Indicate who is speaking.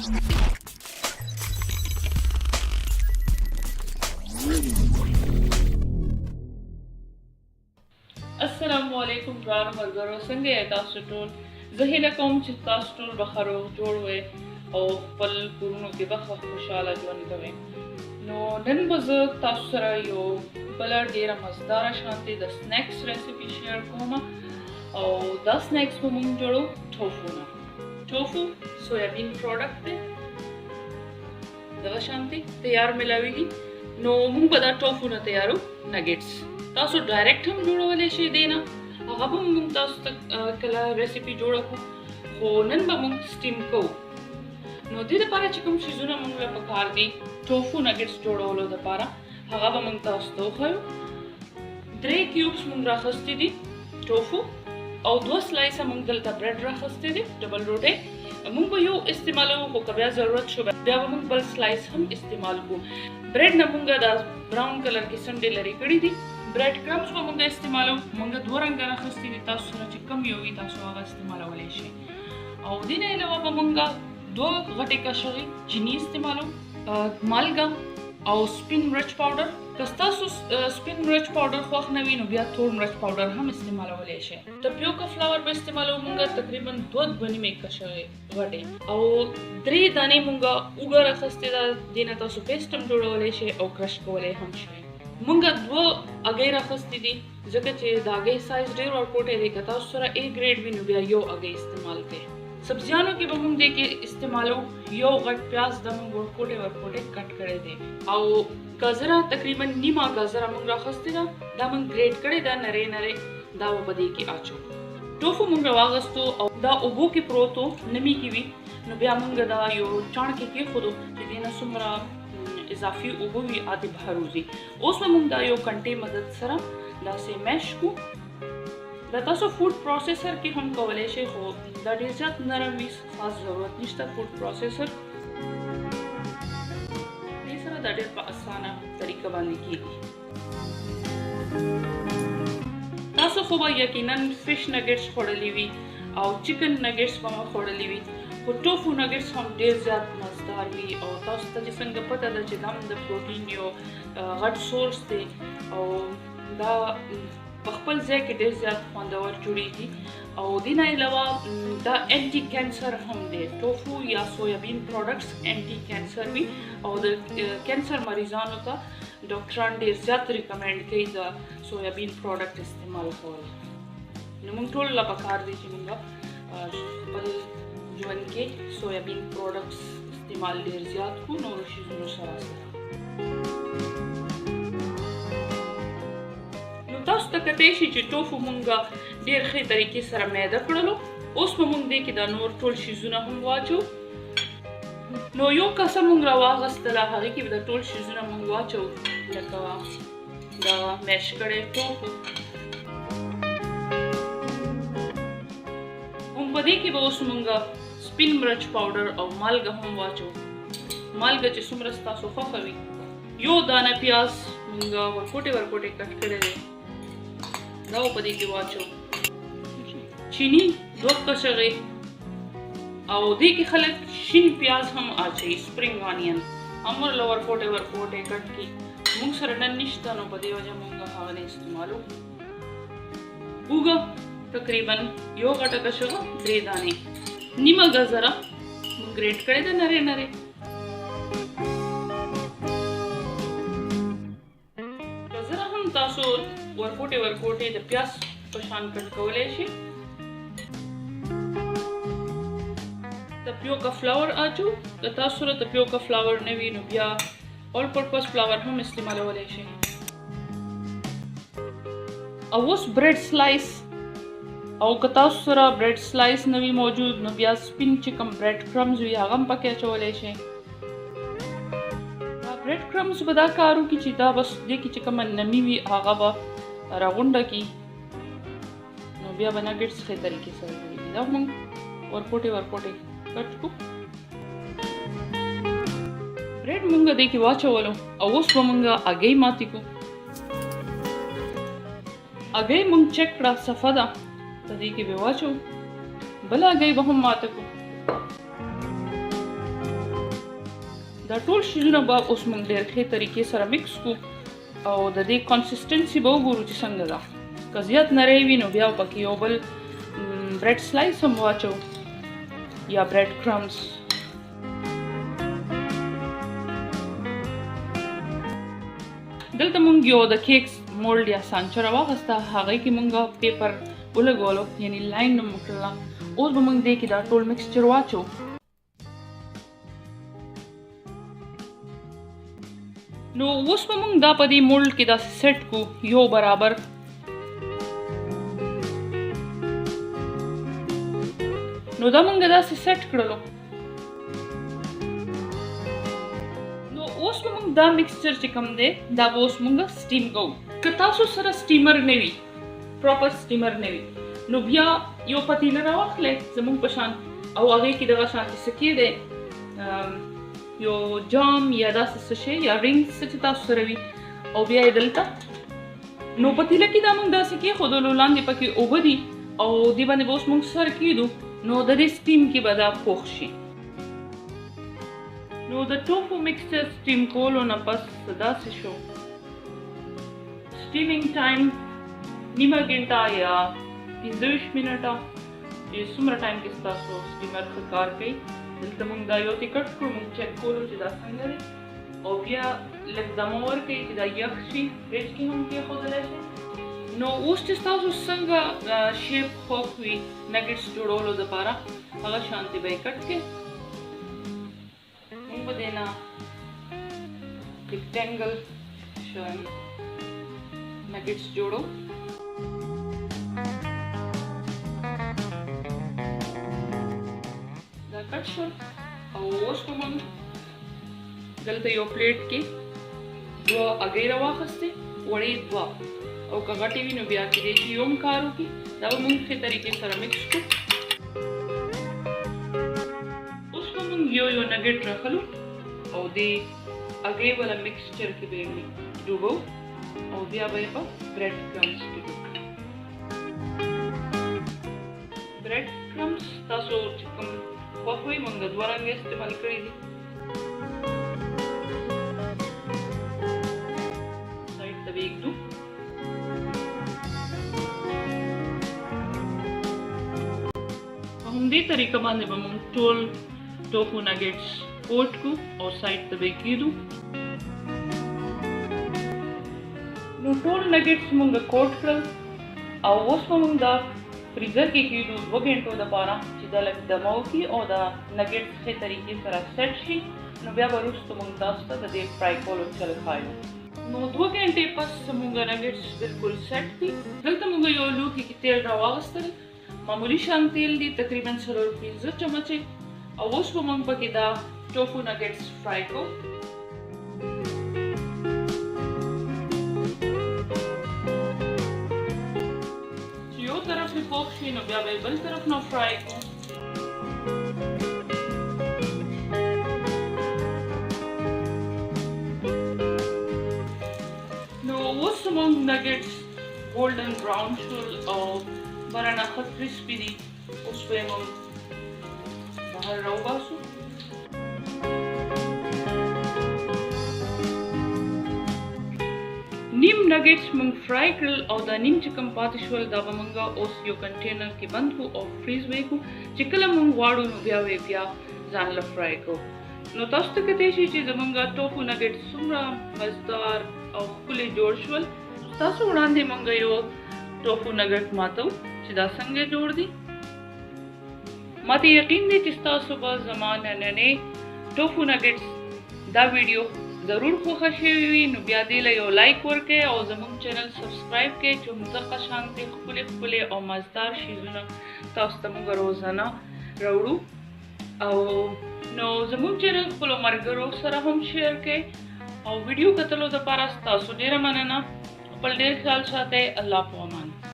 Speaker 1: السلام علیکم ګرانو ملګرو، څنګه یې تاسو ټول؟ زه هیله کوم چې تاسو ټول به ښه روغ جوړ وئ او خپل کورونو کې به ښه خوشحاله ژوند کوئ. نو نن به زه تاسو سره یو بله ډېره مزداره شانتې د سنیکس ریسیپي شیر کوم او دا سنیکس به موږ جوړو ټوفو نه. ټوفو سویابین پروډکټ دی، دغه شانتې تیار ملاویږي. نو موږ به دا ټوفو نه تیارو نګټس. تاسو ډایرکټ هم جوړولی شئ دی نه، هغه به موږ تاسو ته کله ریسیپي جوړه کړو، خو نن به موږ سټیم کوو. نو دې دپاره چې کوم شیزونه موږ له پکار دي ټوفو نګټس جوړولو دپاره، هغه به موږ تاسو ته وښیو. 3 کیوبس موږ راخیستي دي ټوفو او 2 سلایسه موږ دلته برډ راخیستي دي ډبل روټۍ. موږ به یو استعمالوو، خو که بیا ضرورت شو بیا به موږ بل سلایس هم استعمال کوو. برډ نه موږ دا براون کلر کې څنډې لرې کړي دي. برډ کرمز به موږ استعمالوو. موږ 2 رنګه راخیستي دي، تاسو سره چې کوم یو وي تاسو هغه استعمالولی شئ. او دې نه علاوه به موږ 2 غټې کشغې چیني استعمالوو، مالګه او سپین مرچ پاوډر. که ستاسو سپین مرچ پاوډر خوښ نه وي نو بیا تور مرچ پاوډر هم استعمالولی شئ. ټپیوکا فلاور به استعمالوو موږ تقریبا 2 نیمې کشغې غټې او 3 دانې موږ اوږه راخیستې ده. دې نه تاسو پیسټ هم جوړولی شئ او کرش کولی هم شئ. موږ 2 هګۍ راخیستې دي ځکه چې د هګۍ سایز ډېر ورکوټی دی. که تاسو سره A ګریډ وي نو بیا یو هګۍ استعمال کړئ. سبزیانو کې به موږ دې کې استعمالوو یو غټ پیاز د موږ ورکوټی کټ کړی دی او ګازره تقریبا نیمه ګازره موږ راخیستې ده، دا موږ ګریډ کړې ده نرۍ نرۍ، دا به دې کې اچو. ټوفو موږ راواغستو او دا اوبو کې پروت و، نمی کې وي، نو بیا موږ دا یو چاڼ کې کېښودو چې دې نه څومره اضافي اوبه وي عادي بهر وځي. اوس به موږ دا یو کنټې مدد سره داسې میش کړو. دا تاسو فوډ پروسیسر کې هم کولی شئ، خو دا ډېر زیات نرم وي، خاص ضرورت نشته فوډ پروسیسر. دې سره دا ډېر په اسانه طریقه باندې کېږي. تاسو خو به یقینا فش نګټس خوړلي وي او چکن نګټس به مو خوړلي وي، خو ټوفو نګټس هم ډېر زیات مزدار وي او تاسو ته چې څنګه پته ده چې دا هم د پروټین یو غټ سورس دی او دا په خپل ځای کې ډېر زیات خوندور جوړیږي. او دې نه علاوه دا انټي کینسر هم دی. ټوفو یا سویابین پروډکټس انټي کینسر وي او د کینسر مریضانو ته ډاکټران ډېر زیات ریکمنډ کوي د سویابین پروډکټ استعمال کول. نو موږ ټول له پکار دی چې موږ خپل ژوند کې سویابین پروډکټس استعمال ډېر زیات کړو نورو شیزونو سره سره. نو تاسو ته کتی شي چې ټوفو موږ ډېر ښې طریقې سره میده کړلو. اوس به موږ دې کې دا نور ټول شیزونه هم واچو. نو یو کاسه موږ راواغستله، هغې کې به دا ټول شیزونه موږ واچو، لکه دا میش کړی ټوفو. په دې کې به اوس موږ سپین مرچ پاوډر او مالګه هم واچو. مالګه چې څومره ستاسو خوښه وي. یو دانه پیاز موږ ورکوټې کټ کړی دی، دا به په دې کې واچو. چیني 2 کشغې او دې کې خلک شین پیاز هم اچوي، سپرینګ آنین هم ورله ورکوټې کټ کړي. موږ سره نن نشته نو په دې وجه موږ هغه نه استعمالو. اوږه تقریبا یو غټه کشغه 3 دانې، نیمه ګازره موږ ګریډ کړې ده نرۍ نرۍ. ګازره هم تاسو ورکوټې د پیاز په شان کټ کولی شئ. ټپیوکا فلاور اچو. که تاسو سره ټپیوکا فلاور نه وي نو بیا آل پرپز فلاور هم استعمالولی شئ. او اوس برډ سلایس، او که تاسو سره برډ سلایس نه وي موجود نو بیا سپین چې کوم برډ کرمز وي هغه هم پکې اچولی شئ. برډ کرمز به دا کار وکړي چې دا بس دې کې چې کومه نمي وي هغه به راغونډه کړي، نو بیا به نګټس ښې طریقې سره جوړېږي. دا موږ ورکوټې کټ کړو. برډ موږ دې کې واچولو او اوس به موږ هګۍ ماتې کړو. هګۍ موږ چک کړه صفه ده، په دې کې به واچو. بله هګۍ به هم ماته کړو. دا ټول شیزونه به اوس موږ ډېر ښې طریقې سره مکس کړو او د دې کنسسټنسي به وګورو چې څنګه ده. که زیات نری وي نو بیا پکې یو بل برېډ سلایس هم واچو یا برېډ کرمز. دلته موږ یو د کیکس مولډ یا سانچه راواخیسته، هغې کې موږ پیپر ولګولو یعنې لاین نه مو کړله. اوس به موږ دې کې دا ټول مکسچر واچو. نو اوس به موږ دا په دې مولډ کې داسې سیټ کړو یو برابر. نو دا موږ داسې سیټ کړلو. نو اوس به موږ دا مکسچر چې کوم دی دا به اوس موږ سټیم کوو. که تاسو سره سټیمر نه وي، پراپر سټیمر نه وي، نو بیا یو پتیله راواخلئ زموږ په شان او هغې کې دغه شانتې څه کېدی یو جام یا داسې څه شی یا رنګ څه چې تاسو سره وي او بیا یې دلته نو پتیله کې دا موږ داسې کېښودلو، لاندې پکې اوبه دي او دې باندې به اوس موږ سر کېږدو نو د دې سټیم کې به دا پوخ شي. نو د ټوفو مکسچر سټیم کولو نه پس داسې شو. سټیمینګ ټایم نیمه ګنټه یا 25 منټه چې څومره ټایم کې ستاسو سټیمر ښه کار کوي. دلته موږ دا یو تی کټ کړو، موږ چک کولو چې دا څنګه دی او بیا لږ دمه ورکوي چې دا یخ شي، فریج کې هم کېښودلی شي. نو اوس چې ستاسو څنګه شیپ خوښ وي نګټس جوړولو دپاره هغه شانتې به یې کټ کړئ. موږ به دې نه ریکټینګل نګټس جوړو. دا کټ شول او اوس به موږ دلته یو پلیټ کې دوه هګۍ راواخیستې، وړې دوه، او که غټې وي نو بیا کېدای شي یو هم کار وکړي. دا به موږ ښې طریقې سره مکس کړو. اوس به موږ یو یو نګټ راخلو او دې هګۍ والا مکسچر کې به یې ډوبو او بیا به یې په برېډ کرمز کې ډوب. برېډ کرمز تاسو چې کوم خوښ وي، موږ د دوه رنګه استعمال کړي دي. سایډ ته به یې ږدو. په همدې طریقه باندې به موږ ټول ټوفو نګټس کوټ کړو او سایډ ته به یې کېږدو. نو ټول نګټس موږ کوټ کړل او اوس به موږ دا فریزر کې کېږدو 2 غنټو دپاره چې دا لږ دمه وکړي او دا نګټس ښې طریقې سره سیټ شي. نو بیا به وروسته موږ تاسو ته د دې فرای کولو چل ښایو. نو 2 غنټې پس زموږ نګټس بالکل سیټ دي. دلته موږ یو لوښي کې تیل راواغوستل، معمولي شان تیل دي، تقریبا 4-5 چمچې، او اوس به موږ پکې دا ټوفو نګټس فرای کوو. چې یو طرف یې پوخ شي نو بیا به یې بل طرف نه فرای کوو. نو اوس زموږ نګټس ګولډن براون شول او برانه ښه کرسپي دي. اوس به یې موږ بهر راوباسو. نیم نګټس موږ فرای کړل او دا نیم چې کوم پاتې شول دا به موږ اوس یو کنټینر کې بند کړو او فریز به یې کړو. چې کله موږ غواړو نو بیا به بیا ځان له فرای کړو. نو تاسو ته کتلی شي چې زموږ ټوفو نګټس څومره مزدار او ښکلي جوړ شول. تاسو وړاندې موږ یو ټوفو نګټ ماتو چې دا څنګه جوړ دي. ما ته یقین دی چې تاسو به زما نننې ټوفو نګټس دا ویډیو ضرور خوښه شوې وي. نو بیا دې له یو لایک ورکړئ او زموږ چینل سبسکرایب کړئ چې همدغه شانتې ښکلې ښکلې او مزدار شیزونه تاسو ته موږ روزانه راوړو. او نو زموږ چینل خپلو ملګرو سره هم شیر کړئ او ویډیو کتلو دپاره ستاسو ډېره مننه. خپل ډېر خیال ساتئ. الله په امان.